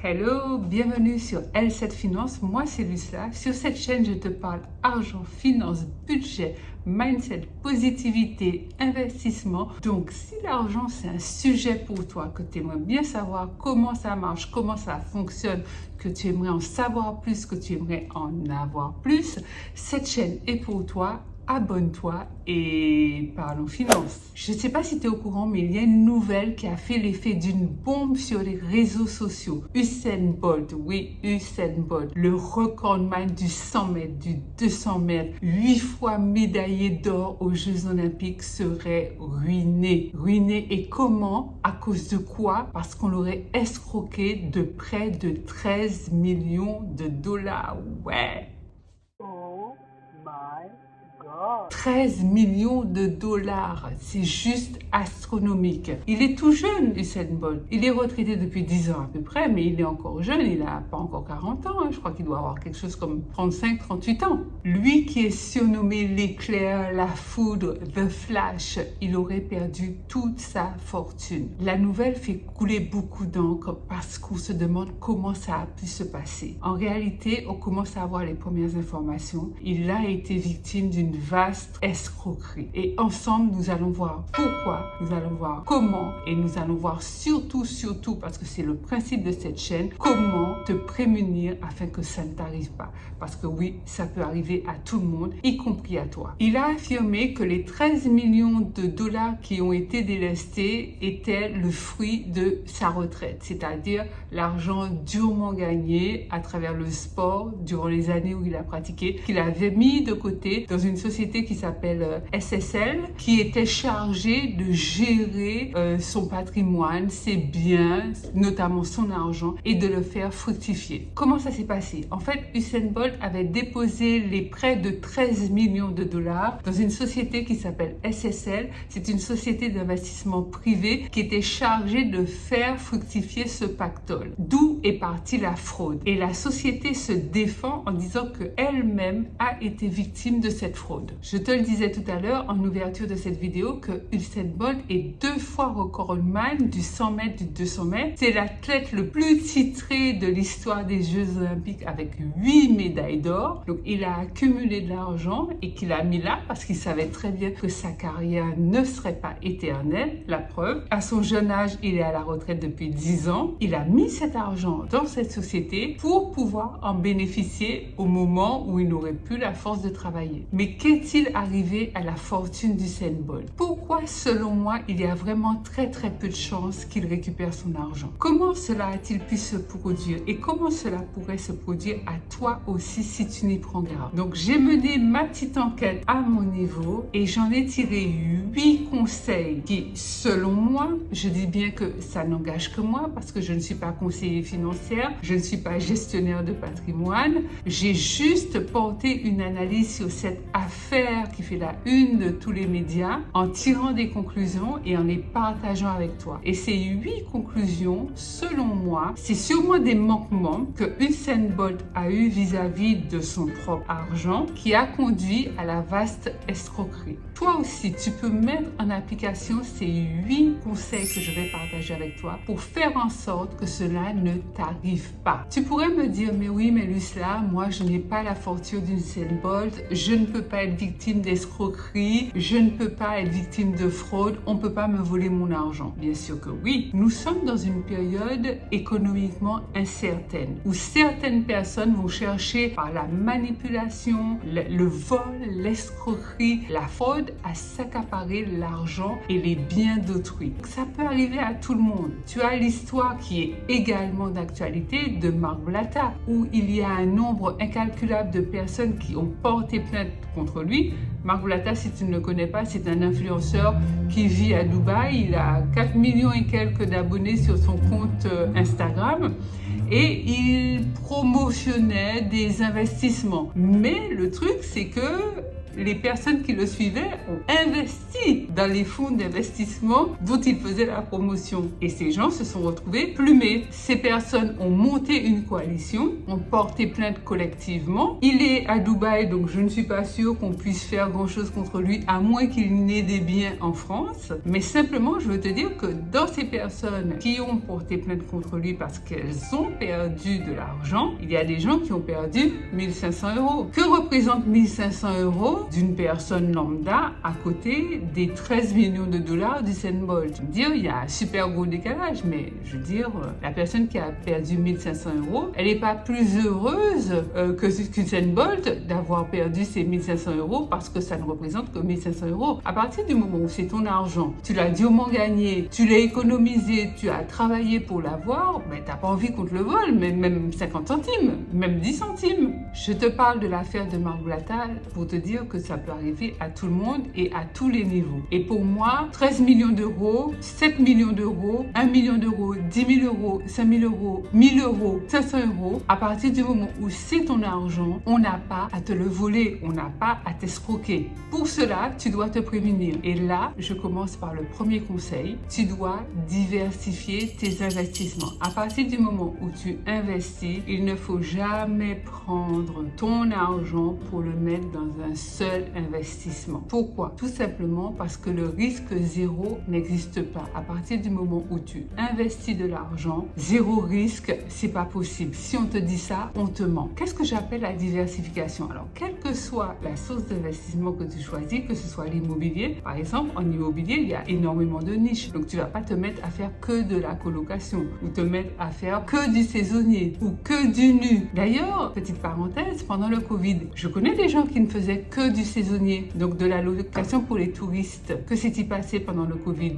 Hello, bienvenue sur L7 Finance, moi c'est Lucla. Sur cette chaîne, je te parle argent, finance, budget, mindset, positivité, investissement. Donc si l'argent c'est un sujet pour toi, que tu aimerais bien savoir comment ça marche, comment ça fonctionne, que tu aimerais en savoir plus, que tu aimerais en avoir plus, cette chaîne est pour toi. Abonne-toi et parlons finance. Je ne sais pas si tu es au courant, mais il y a une nouvelle qui a fait l'effet d'une bombe sur les réseaux sociaux. Usain Bolt, oui, Usain Bolt, le recordman du 100 mètres, du 200 mètres, 8 fois médaillé d'or aux Jeux Olympiques serait ruiné. Ruiné et comment? À cause de quoi? Parce qu'on l'aurait escroqué de près de 13 millions de dollars. Ouais. 13 millions de dollars, c'est juste astronomique. Il est tout jeune, Usain Bolt. Il est retraité depuis 10 ans à peu près, mais il est encore jeune, il n'a pas encore 40 ans. Je crois qu'il doit avoir quelque chose comme 35, 38 ans. Lui qui est surnommé l'éclair, la foudre, The Flash, il aurait perdu toute sa fortune. La nouvelle fait couler beaucoup d'encre parce qu'on se demande comment ça a pu se passer. En réalité, on commence à avoir les premières informations. Il a été victime d'une vaste escroquerie. Et ensemble, nous allons voir pourquoi, nous allons voir comment, et nous allons voir surtout, parce que c'est le principe de cette chaîne, comment te prémunir afin que ça ne t'arrive pas. Parce que oui, ça peut arriver à tout le monde, y compris à toi. Il a affirmé que les 13 millions de dollars qui ont été délestés étaient le fruit de sa retraite, c'est-à-dire l'argent durement gagné à travers le sport durant les années où il a pratiqué, qu'il avait mis de côté dans une société qui s'appelle SSL, qui était chargée de gérer son patrimoine, ses biens, notamment son argent, et de le faire fructifier. Comment ça s'est passé? En fait, Usain Bolt avait déposé les prêts de 13 millions de dollars dans une société qui s'appelle SSL. C'est une société d'investissement privé qui était chargée de faire fructifier ce pactole. D'où est partie la fraude. Et la société se défend en disant qu'elle-même a été victime de cette fraude. Je te le disais tout à l'heure en ouverture de cette vidéo que Usain Bolt est 2 fois recordman du 100 mètres, du 200 mètres. C'est l'athlète le plus titré de l'histoire des Jeux Olympiques avec 8 médailles d'or. Donc il a accumulé de l'argent et qu'il a mis là parce qu'il savait très bien que sa carrière ne serait pas éternelle. La preuve, à son jeune âge, il est à la retraite depuis 10 ans. Il a mis cet argent dans cette société pour pouvoir en bénéficier au moment où il n'aurait plus la force de travailler. Mais qu'est-il arrivé à la fortune d'Usain Bolt? Pourquoi, selon moi, il y a vraiment très peu de chances qu'il récupère son argent? Comment cela a-t-il pu se produire et comment cela pourrait se produire à toi aussi si tu n'y prends garde? Donc j'ai mené ma petite enquête à mon niveau et j'en ai tiré 8 conseils qui, selon moi, je dis bien que ça n'engage que moi parce que je ne suis pas conseiller financière, je ne suis pas gestionnaire de patrimoine, j'ai juste porté une analyse sur cette affaire qui fait la une de tous les médias en tirant des conclusions et en les partageant avec toi. Et ces 8 conclusions, selon moi, c'est sûrement des manquements que Usain Bolt a eu vis-à-vis de son propre argent qui a conduit à la vaste escroquerie. Toi aussi, tu peux mettre en application ces 8 conseils que je vais partager avec toi pour faire en sorte que cela ne t'arrive pas. Tu pourrais me dire, mais oui, mais Lucla, moi je n'ai pas la fortune d'Usain Bolt, je ne peux pas être victime d'escroquerie, je ne peux pas être victime de fraude, on ne peut pas me voler mon argent. Bien sûr que oui. Nous sommes dans une période économiquement incertaine où certaines personnes vont chercher par la manipulation, le vol, l'escroquerie, la fraude à s'accaparer l'argent et les biens d'autrui. Ça peut arriver à tout le monde. Tu as l'histoire qui est également d'actualité de Marc Blatta où il y a un nombre incalculable de personnes qui ont porté plainte contre lui. Marc Blatta, si tu ne le connais pas, c'est un influenceur qui vit à Dubaï. Il a 4 millions et quelques d'abonnés sur son compte Instagram et il promotionnait des investissements. Mais le truc, c'est que les personnes qui le suivaient ont investi dans les fonds d'investissement dont il faisait la promotion. Et ces gens se sont retrouvés plumés. Ces personnes ont monté une coalition, ont porté plainte collectivement. Il est à Dubaï, donc je ne suis pas sûre qu'on puisse faire grand-chose contre lui, à moins qu'il n'ait des biens en France. Mais simplement, je veux te dire que dans ces personnes qui ont porté plainte contre lui parce qu'elles ont perdu de l'argent, il y a des gens qui ont perdu 1500 euros. Que représente 1500 euros d'une personne lambda à côté des 13 millions de dollars d'Usain Bolt? Je veux dire, il y a un super gros décalage, mais je veux dire, la personne qui a perdu 1500 euros, elle n'est pas plus heureuse que Usain Bolt d'avoir perdu ses 1500 euros parce que ça ne représente que 1500 euros. À partir du moment où c'est ton argent, tu l'as durement gagné, tu l'as économisé, tu as travaillé pour l'avoir, mais tu n'as pas envie qu'on te le vole, même 50 centimes, même 10 centimes. Je te parle de l'affaire de Marc Blattall pour te dire que ça peut arriver à tout le monde et à tous les niveaux. Et pour moi, 13 millions d'euros, 7 millions d'euros, 1 million d'euros, 10 000 euros, 5 000 euros, 1000 euros, 500 euros, à partir du moment où c'est ton argent, on n'a pas à te le voler, on n'a pas à t'escroquer. Pour cela, tu dois te prémunir. Et là, je commence par le premier conseil. Tu dois diversifier tes investissements. À partir du moment où tu investis, il ne faut jamais prendre ton argent pour le mettre dans un seul investissement. Pourquoi? Tout simplement parce que le risque zéro n'existe pas. À partir du moment où tu investis de l'argent, zéro risque, c'est pas possible. Si on te dit ça, on te ment. Qu'est-ce que j'appelle la diversification? Alors, quelle que soit la source d'investissement que tu choisis, que ce soit l'immobilier, par exemple, en immobilier, il y a énormément de niches. Donc, tu vas pas te mettre à faire que de la colocation ou te mettre à faire que du saisonnier ou que du nu. D'ailleurs, petite parenthèse, pendant le Covid, je connais des gens qui ne faisaient que du saisonnier, donc de la location pour les touristes. Que s'est-il passé pendant le Covid?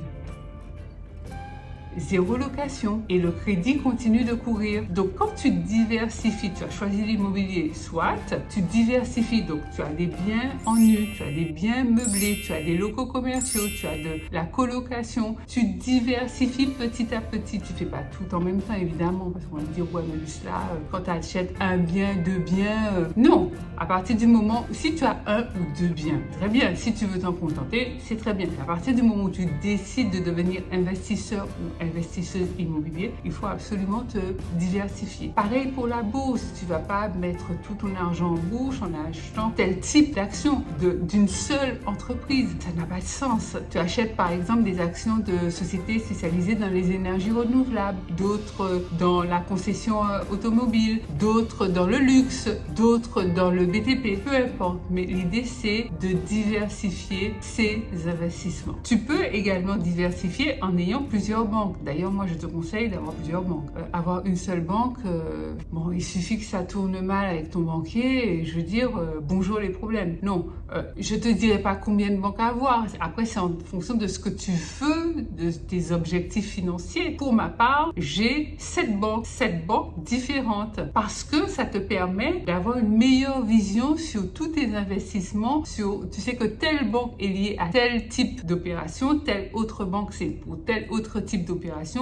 Zéro location et le crédit continue de courir. Donc quand tu diversifies, tu as choisi l'immobilier, soit tu diversifies, donc tu as des biens en nu, tu as des biens meublés, tu as des locaux commerciaux, tu as de la colocation, tu diversifies petit à petit. Tu fais pas tout en même temps évidemment, parce qu'on va me dire ouais mais juste là, quand tu achètes un bien, deux biens, non. À partir du moment, si tu as un ou deux biens, très bien. Si tu veux t'en contenter, c'est très bien. À partir du moment où tu décides de devenir investisseur ou investisseuse immobilière, il faut absolument te diversifier. Pareil pour la bourse, tu vas pas mettre tout ton argent en bourse en achetant tel type d'action d'une seule entreprise. Ça n'a pas de sens. Tu achètes par exemple des actions de sociétés spécialisées dans les énergies renouvelables, d'autres dans la concession automobile, d'autres dans le luxe, d'autres dans le BTP, peu importe. Mais l'idée c'est de diversifier ses investissements. Tu peux également diversifier en ayant plusieurs banques. D'ailleurs, moi, je te conseille d'avoir plusieurs banques. Avoir une seule banque, bon, il suffit que ça tourne mal avec ton banquier et je veux dire, bonjour les problèmes. Non, je te dirai pas combien de banques avoir. Après, c'est en fonction de ce que tu veux, de tes objectifs financiers. Pour ma part, j'ai 7 banques différentes parce que ça te permet d'avoir une meilleure vision sur tous tes investissements. Tu sais que telle banque est liée à tel type d'opération, telle autre banque c'est pour tel autre type d'opération,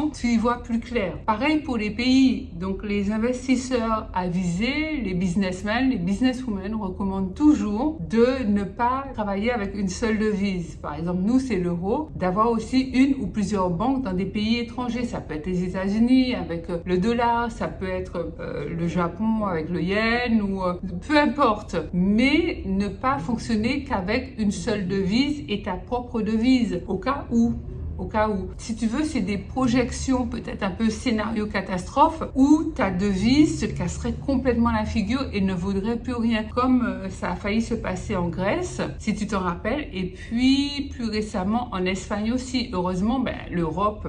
tu y vois plus clair. Pareil pour les pays. Donc les investisseurs avisés, les businessmen, les businesswomen recommandent toujours de ne pas travailler avec une seule devise. Par exemple, nous c'est l'euro, d'avoir aussi une ou plusieurs banques dans des pays étrangers. Ça peut être les États-Unis avec le dollar, ça peut être le Japon avec le yen ou peu importe. Mais ne pas fonctionner qu'avec une seule devise et ta propre devise au cas où. Si tu veux, c'est des projections peut-être un peu scénario catastrophe où ta devise se casserait complètement la figure et ne vaudrait plus rien. Comme ça a failli se passer en Grèce, si tu t'en rappelles, et puis plus récemment en Espagne aussi. Heureusement, l'Europe,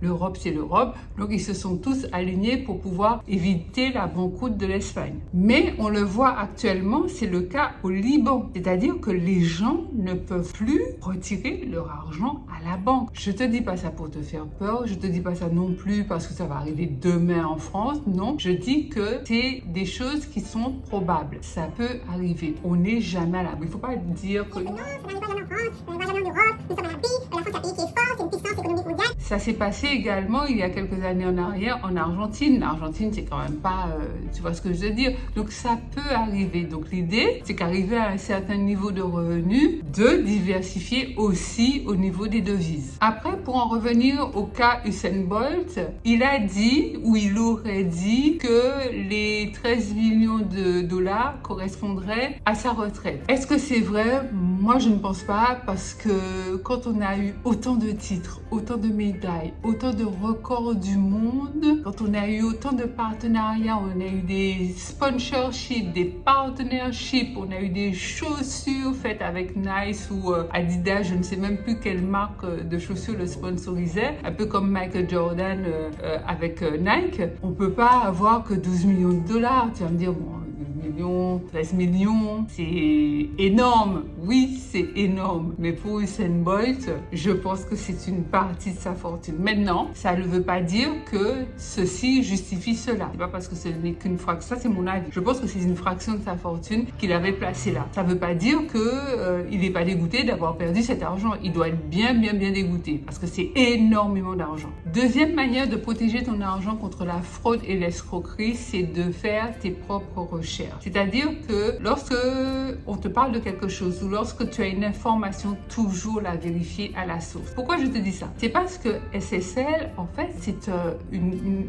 l'Europe c'est l'Europe. Donc ils se sont tous alignés pour pouvoir éviter la banqueroute de l'Espagne. Mais on le voit actuellement, c'est le cas au Liban. C'est-à-dire que les gens ne peuvent plus retirer leur argent à la banque. Je te dis pas ça pour te faire peur, je te dis pas ça non plus parce que ça va arriver demain en France, non. Je dis que c'est des choses qui sont probables. Ça peut arriver. On n'est jamais à l'abri. Il faut pas dire que non, ça n'arrive pas jamais en France, ça n'arrive pas jamais en Europe, nous sommes à l'abri, la France est un pays qui est fort, c'est une puissance économique mondiale. Ça s'est passé également il y a quelques années en arrière en Argentine. L'Argentine, c'est quand même pas, tu vois ce que je veux dire. Donc ça peut arriver. Donc l'idée, c'est qu'arriver à un certain niveau de revenus, de diversifier aussi au niveau des devises. Après, pour en revenir au cas Usain Bolt, il a dit, ou il aurait dit, que les 13 millions de dollars correspondraient à sa retraite. Est-ce que c'est vrai? Moi, je ne pense pas, parce que quand on a eu autant de titres, autant de médailles, autant de records du monde, quand on a eu autant de partenariats, on a eu des sponsorships, des partnerships, on a eu des chaussures faites avec Nice ou Adidas, je ne sais même plus quelle marque de chaussures le sponsorisait, un peu comme Michael Jordan avec Nike. On peut pas avoir que 12 millions de dollars. Tu vas me dire, bon, 12 millions, 13 millions, c'est énorme. Oui, c'est énorme. Mais pour Usain Bolt, je pense que c'est une partie de sa fortune. Maintenant, ça ne veut pas dire que ceci justifie cela. C'est pas parce que ce n'est qu'une fraction. Ça, c'est mon avis. Je pense que c'est une fraction de sa fortune qu'il avait placée là. Ça ne veut pas dire que il n'est pas dégoûté d'avoir perdu cet argent. Il doit être bien dégoûté parce que c'est énormément d'argent. Deuxième manière de protéger ton argent contre la fraude et l'escroquerie, c'est de faire tes propres recherches. C'est-à-dire que lorsque on te parle de quelque chose ou lorsque tu as une information, toujours la vérifier à la source. Pourquoi je te dis ça? C'est parce que SSL, en fait,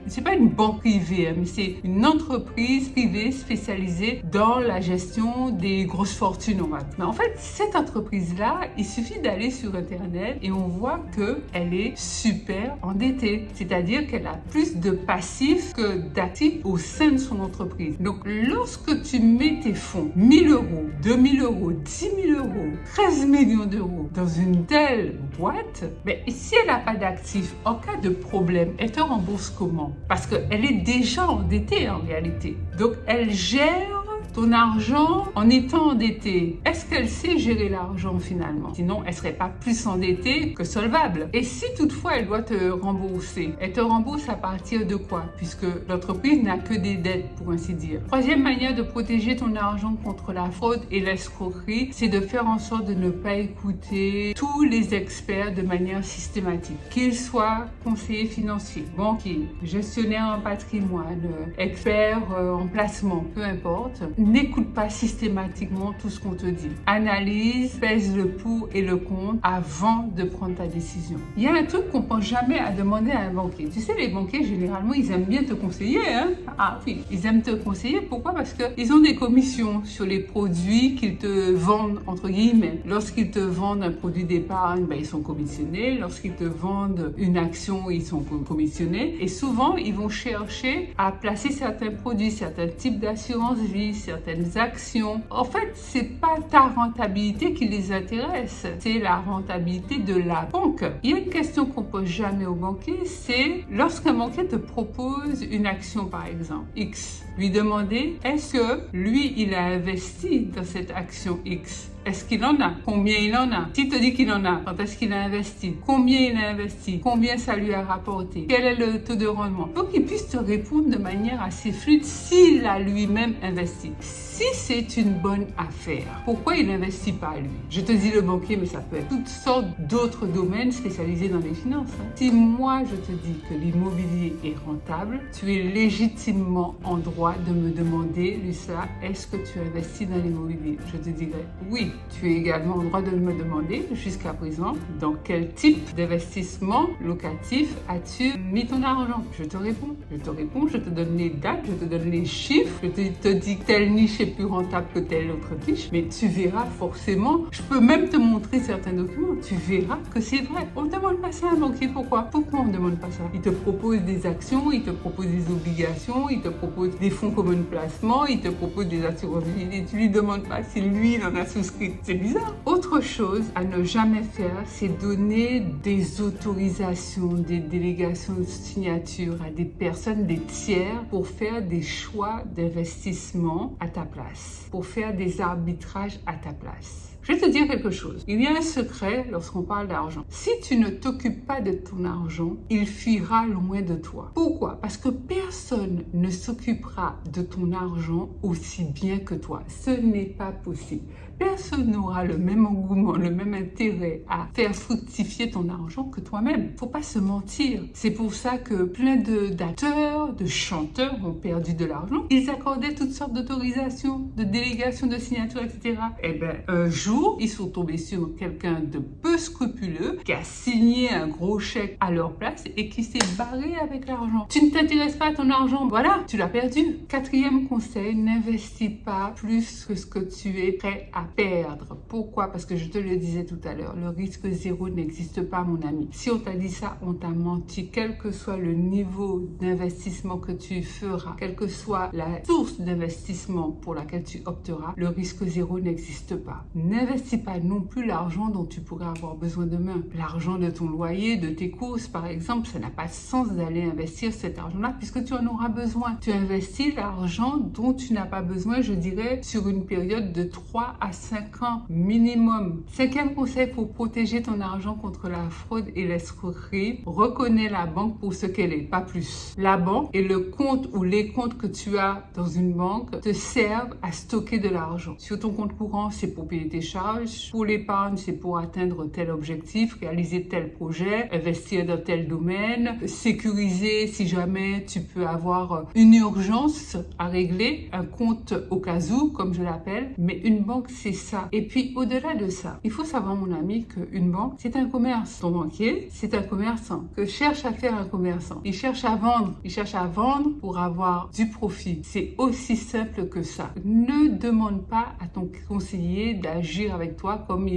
c'est pas une banque privée, hein, mais c'est une entreprise privée spécialisée dans la gestion des grosses fortunes, on va dire. Mais en fait, cette entreprise-là, il suffit d'aller sur Internet et on voit qu'elle est super endettée. C'est-à-dire qu'elle a plus de passifs que d'actifs au sein de son entreprise. Donc, lorsque tu mets tes fonds, 1000 euros, 2000 euros, 10 000 euros, 13 millions d'euros dans une telle boîte, mais si elle n'a pas d'actifs, en cas de problème, elle te rembourse comment? Parce qu'elle est déjà endettée en réalité. Donc, elle gère ton argent en étant endettée. Est-ce qu'elle sait gérer l'argent finalement? Sinon, elle serait pas plus endettée que solvable. Et si toutefois elle doit te rembourser, elle te rembourse à partir de quoi? Puisque l'entreprise n'a que des dettes, pour ainsi dire. Troisième manière de protéger ton argent contre la fraude et l'escroquerie, c'est de faire en sorte de ne pas écouter tous les experts de manière systématique. Qu'ils soient conseillers financiers, banquiers, gestionnaires en patrimoine, experts en placement, peu importe. N'écoute pas systématiquement tout ce qu'on te dit. Analyse, pèse le pour et le contre avant de prendre ta décision. Il y a un truc qu'on ne pense jamais à demander à un banquier. Tu sais, les banquiers, généralement, ils aiment bien te conseiller. Hein? Ah oui, ils aiment te conseiller. Pourquoi? Parce qu'ils ont des commissions sur les produits qu'ils te vendent, entre guillemets. Lorsqu'ils te vendent un produit d'épargne, ben, ils sont commissionnés. Lorsqu'ils te vendent une action, ils sont commissionnés. Et souvent, ils vont chercher à placer certains produits, certains types d'assurance vie, certaines actions. En fait, c'est pas ta rentabilité qui les intéresse, c'est la rentabilité de la banque. Il y a une question qu'on pose jamais au banquier, c'est lorsqu'un banquier te propose une action par exemple, X, lui demander est-ce que lui, il a investi dans cette action X? Est-ce qu'il en a? Combien il en a? S'il te dit qu'il en a, quand est-ce qu'il a investi? Combien il a investi? Combien ça lui a rapporté? Quel est le taux de rendement? Pour qu'il puisse te répondre de manière assez fluide s'il a lui-même investi. Si c'est une bonne affaire, pourquoi il n'investit pas lui? Je te dis le banquier, mais ça peut être toutes sortes d'autres domaines spécialisés dans les finances. Hein. Si moi je te dis que l'immobilier est rentable, tu es légitimement en droit de me demander, Lucia, est-ce que tu investis dans l'immobilier? Je te dirai oui. Tu es également en droit de me demander jusqu'à présent dans quel type d'investissement locatif as-tu mis ton argent? Je te réponds, je te donne les dates, je te donne les chiffres, je te dis que telle niche est plus rentable que telle autre niche, mais tu verras forcément, je peux même te montrer certains documents, tu verras que c'est vrai. On ne demande pas ça à un banquier, pourquoi? Pourquoi on ne demande pas ça? Il te propose des actions, il te propose des obligations, il te propose des fonds communs de placement, il te propose des assurances et tu lui demandes pas si lui il en a souscrit. C'est bizarre. Autre chose à ne jamais faire, c'est donner des autorisations, des délégations de signature à des personnes, des tiers, pour faire des choix d'investissement à ta place, pour faire des arbitrages à ta place. Je vais te dire quelque chose. Il y a un secret lorsqu'on parle d'argent. Si tu ne t'occupes pas de ton argent, il fuira loin de toi. Pourquoi? Parce que personne ne s'occupera de ton argent aussi bien que toi. Ce n'est pas possible. personne n'aura le même engouement, le même intérêt à faire fructifier ton argent que toi-même. Faut pas se mentir. C'est pour ça que plein d'acteurs, de chanteurs ont perdu de l'argent. Ils accordaient toutes sortes d'autorisations, de délégations, de signatures, etc. Et bien, un jour, ils sont tombés sur quelqu'un de peu scrupuleux qui a signé un gros chèque à leur place et qui s'est barré avec l'argent. Tu ne t'intéresses pas à ton argent, voilà, tu l'as perdu. Quatrième conseil, n'investis pas plus que ce que tu es prêt à perdre. Pourquoi? Parce que je te le disais tout à l'heure, le risque zéro n'existe pas, mon ami. Si on t'a dit ça, on t'a menti. Quel que soit le niveau d'investissement que tu feras, quelle que soit la source d'investissement pour laquelle tu opteras, le risque zéro n'existe pas. N'investis pas non plus l'argent dont tu pourrais avoir besoin demain. L'argent de ton loyer, de tes courses, par exemple, ça n'a pas de sens d'aller investir cet argent-là puisque tu en auras besoin. Tu investis l'argent dont tu n'as pas besoin, je dirais, sur une période de 3 à 5 ans minimum. Cinquième conseil pour protéger ton argent contre la fraude et l'escroquerie, reconnais la banque pour ce qu'elle est, pas plus. La banque et le compte ou les comptes que tu as dans une banque te servent à stocker de l'argent. Sur ton compte courant, c'est pour payer tes charges. Pour l'épargne, c'est pour atteindre tel objectif, réaliser tel projet, investir dans tel domaine, sécuriser si jamais tu peux avoir une urgence à régler, un compte au cas où, comme je l'appelle. Mais une banque, c'est ça. Et puis, au-delà de ça, il faut savoir, mon ami, qu'une banque, c'est un commerce. Ton banquier, c'est un commerçant que cherche à faire un commerçant. Il cherche à vendre. Il cherche à vendre pour avoir du profit. C'est aussi simple que ça. Ne demande pas à ton conseiller d'agir avec toi comme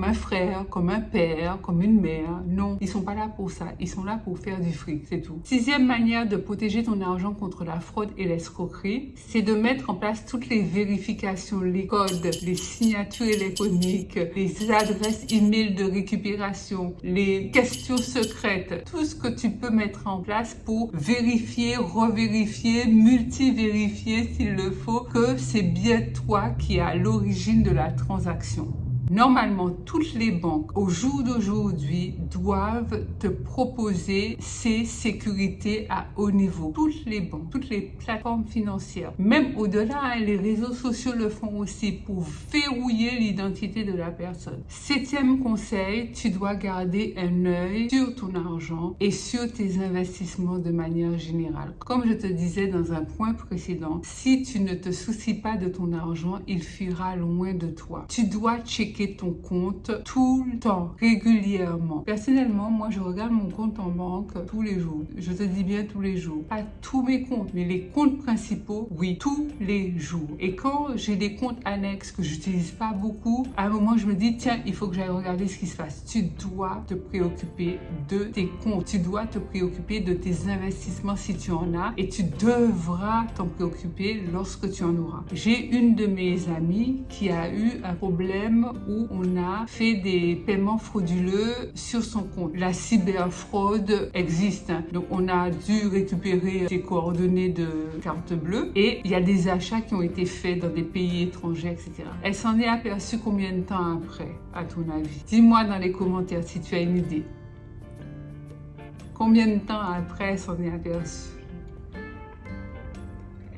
un frère, comme un père, comme une mère. Non, ils sont pas là pour ça. Ils sont là pour faire du fric, c'est tout. Sixième manière de protéger ton argent contre la fraude et l'escroquerie, c'est de mettre en place toutes les vérifications, les codes, les signatures électroniques, les adresses email de récupération, les questions secrètes, tout ce que tu peux mettre en place pour vérifier, revérifier, multivérifier s'il le faut, que c'est bien toi qui es à l'origine de la transaction. Normalement, toutes les banques, au jour d'aujourd'hui, doivent te proposer ces sécurités à haut niveau. Toutes les banques, toutes les plateformes financières, même au-delà, les réseaux sociaux le font aussi pour verrouiller l'identité de la personne. Septième conseil, tu dois garder un œil sur ton argent et sur tes investissements de manière générale. Comme je te disais dans un point précédent, si tu ne te soucies pas de ton argent, il fuira loin de toi. Tu dois checker ton compte tout le temps, régulièrement. Personnellement, moi, je regarde mon compte en banque tous les jours. Je te dis bien tous les jours. Pas tous mes comptes, mais les comptes principaux, oui, tous les jours. Et quand j'ai des comptes annexes que j'utilise pas beaucoup, à un moment, je me dis, tiens, il faut que j'aille regarder ce qui se passe. Tu dois te préoccuper de tes comptes. Tu dois te préoccuper de tes investissements si tu en as et tu devras t'en préoccuper lorsque tu en auras. J'ai une de mes amies qui a eu un problème où on a fait des paiements frauduleux sur son compte. La cyberfraude existe, hein. Donc on a dû récupérer ses coordonnées de carte bleue et il y a des achats qui ont été faits dans des pays étrangers, etc. Elle s'en est aperçue combien de temps après, à ton avis? Dis-moi dans les commentaires si tu as une idée. Combien de temps après elle s'en est aperçue?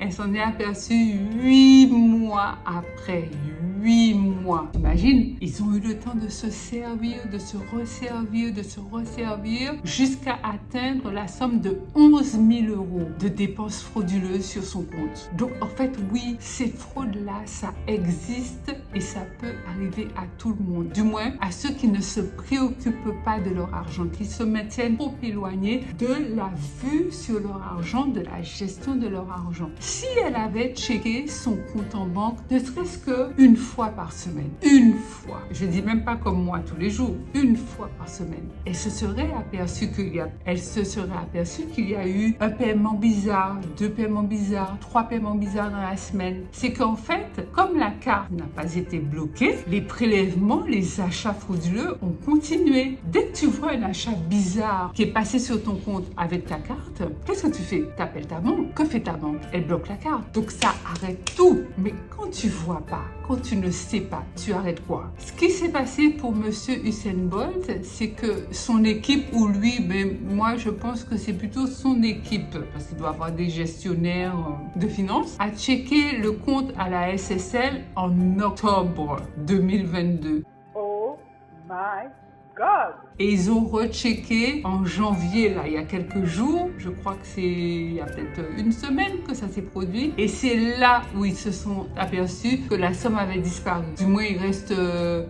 Elle s'en est aperçue 8 mois après. 8 mois. Imagine, ils ont eu le temps de se servir, de se resservir, de se resservir jusqu'à atteindre la somme de 11 000 € de dépenses frauduleuses sur son compte. Donc en fait, oui, ces fraudes-là, ça existe et ça peut arriver à tout le monde. Du moins, à ceux qui ne se préoccupent pas de leur argent, qui se maintiennent trop éloignés de la vue sur leur argent, de la gestion de leur argent. Si elle avait checké son compte en banque, ne serait-ce qu'une fois par semaine, une fois, je dis même pas comme moi tous les jours, une fois par semaine, elle se serait aperçue qu'il y a eu un paiement bizarre, 2 paiements bizarres, 3 paiements bizarres dans la semaine. C'est qu'en fait, comme la carte n'a pas été bloquée, les prélèvements, les achats frauduleux ont continué. Dès que tu vois un achat bizarre qui est passé sur ton compte avec ta carte, qu'est-ce que tu fais? Tu appelles ta banque. Que fait ta banque? Elle bloque placard. Donc ça arrête tout. Mais quand tu vois pas, quand tu ne sais pas, tu arrêtes quoi? Ce qui s'est passé pour monsieur Usain Bolt, c'est que son équipe, ou lui, ben, moi je pense que c'est plutôt son équipe, parce qu'il doit avoir des gestionnaires de finances, a checké le compte à la SSL en octobre 2022. Oh my God! Et ils ont rechecké en janvier, là, il y a quelques jours. Je crois que c'est il y a peut-être une semaine que ça s'est produit. Et c'est là où ils se sont aperçus que la somme avait disparu. Du moins, il reste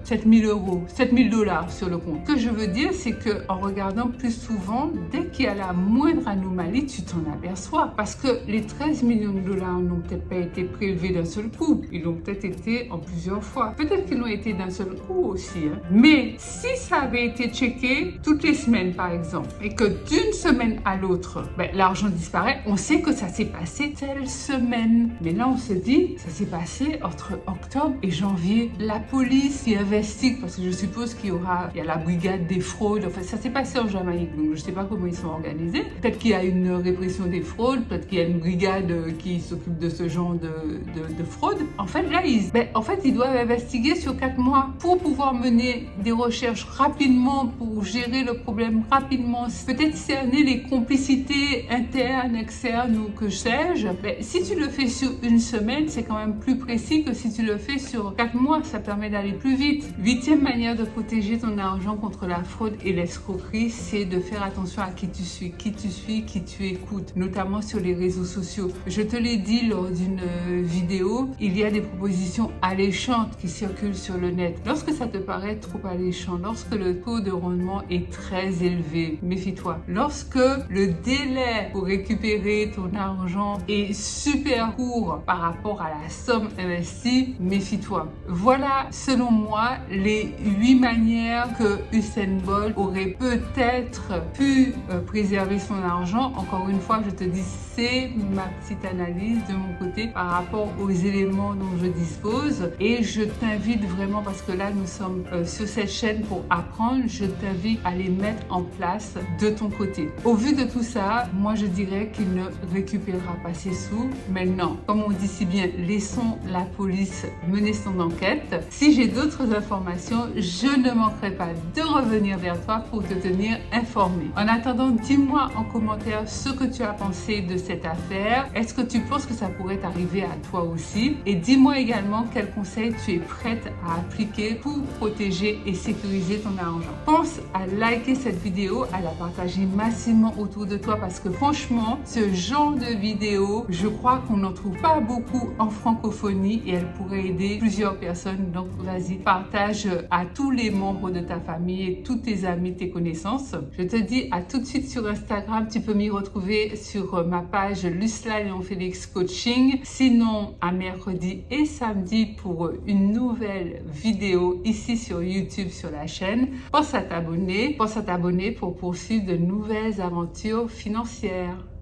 7 000 €, 7 000 $ sur le compte. Ce que je veux dire, c'est qu'en regardant plus souvent, dès qu'il y a la moindre anomalie, tu t'en aperçois. Parce que les 13 millions de dollars n'ont peut-être pas été prélevés d'un seul coup. Ils l'ont peut-être été en plusieurs fois. Peut-être qu'ils l'ont été d'un seul coup aussi. Hein. Mais si ça avait été checké toutes les semaines par exemple et que d'une semaine à l'autre ben, l'argent disparaît, on sait que ça s'est passé telle semaine. Mais là on se dit ça s'est passé entre octobre et janvier. La police y investigue parce que je suppose qu'il y a la brigade des fraudes. Enfin ça s'est passé en Jamaïque donc je sais pas comment ils sont organisés. Peut-être qu'il y a une répression des fraudes, peut-être qu'il y a une brigade qui s'occupe de ce genre de fraude. En fait là ils doivent investiguer sur 4 mois pour pouvoir mener des recherches rapidement, pour gérer le problème rapidement, peut-être cerner les complicités internes, externes ou que sais-je. Mais si tu le fais sur une semaine, c'est quand même plus précis que si tu le fais sur 4 mois, ça permet d'aller plus vite. 8e manière de protéger ton argent contre la fraude et l'escroquerie, c'est de faire attention à qui tu suis, qui tu écoutes, notamment sur les réseaux sociaux. Je te l'ai dit lors d'une vidéo, il y a des propositions alléchantes qui circulent sur le net. Lorsque ça te paraît trop alléchant, lorsque le taux de rendement est très élevé, méfie-toi. Lorsque le délai pour récupérer ton argent est super court par rapport à la somme investie, méfie-toi. Voilà, selon moi, les 8 manières que Usain Bolt aurait peut-être pu préserver son argent. Encore une fois, je te dis, c'est ma petite analyse de mon côté par rapport aux éléments dont je dispose et je t'invite vraiment, parce que là, nous sommes sur cette chaîne pour apprendre, je t'invite à les mettre en place de ton côté. Au vu de tout ça, moi je dirais qu'il ne récupérera pas ses sous. Mais non, comme on dit si bien, laissons la police mener son enquête. Si j'ai d'autres informations, je ne manquerai pas de revenir vers toi pour te tenir informé. En attendant, dis-moi en commentaire ce que tu as pensé de cette affaire. Est-ce que tu penses que ça pourrait t'arriver à toi aussi? Et dis-moi également quels conseils tu es prête à appliquer pour protéger et sécuriser ton argent. Pense à liker cette vidéo, à la partager massivement autour de toi parce que franchement, ce genre de vidéo, je crois qu'on n'en trouve pas beaucoup en francophonie et elle pourrait aider plusieurs personnes. Donc vas-y, partage à tous les membres de ta famille et tous tes amis, tes connaissances. Je te dis à tout de suite sur Instagram. Tu peux m'y retrouver sur ma page Lucela Léon Félix Coaching. Sinon, à mercredi et samedi pour une nouvelle vidéo ici sur YouTube sur la chaîne. Pense à t'abonner pour poursuivre de nouvelles aventures financières.